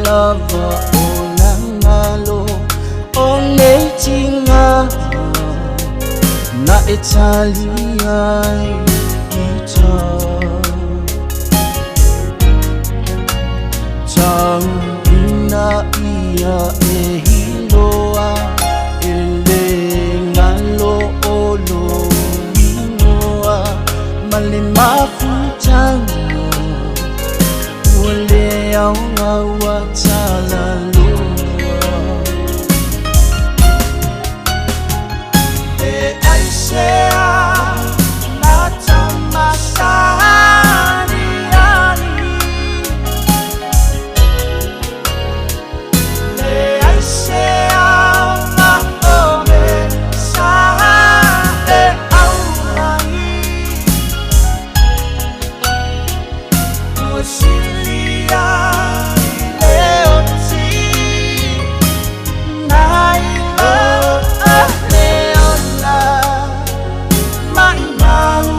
lava o nangalo o neitinga na Italia ita tang ina ia e hiloa ele ngalo olo wingoa male mafutanga wale au ngawa talalua e aisea na tamasani ani e aisea na ome sa e aulai Usilia leoti naila leona maimau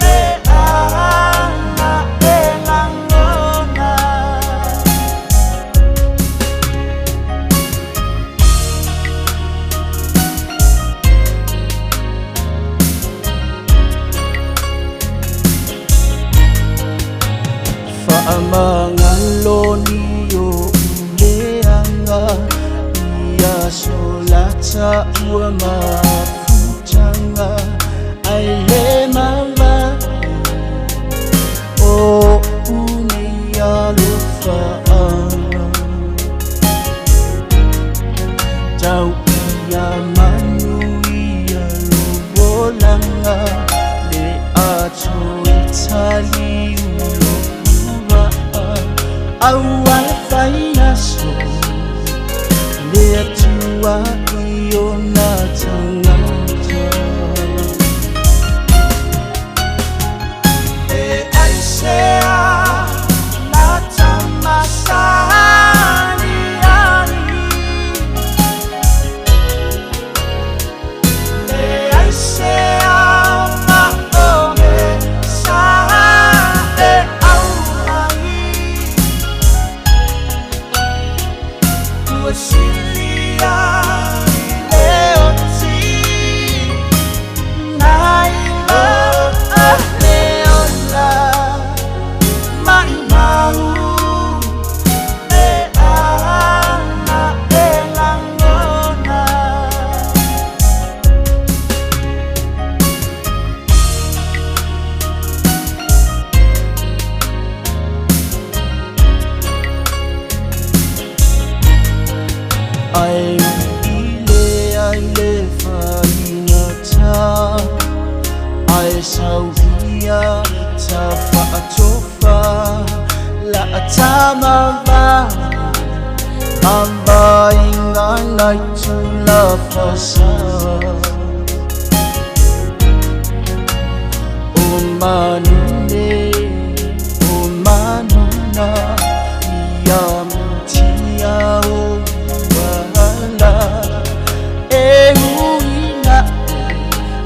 e ana e langona Faamangaloniyo uleanga ia solata ua mafutanga aile mama o unia lufaa tau ia manu ia lobolanga le ato Itali Awal fainaso le tua io na tangata e aisea na tamasani ani e aisea na ome sa e Usilia leoti naila leona maimau e ana e langona Ai le fainata ai sauhia ta faatofa la tamava amba inga naitu la fasa o manune o manuna ia mutia o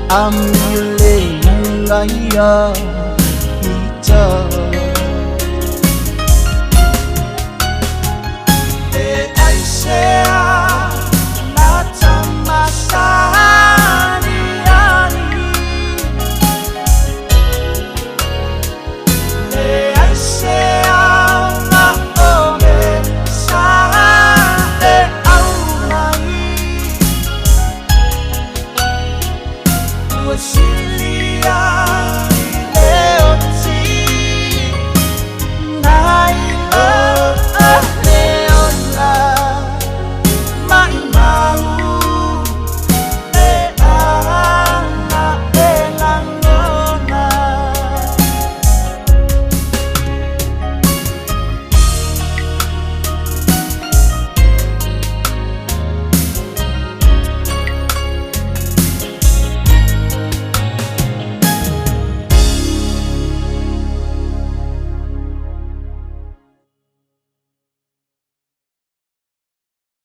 Amile ngaya ita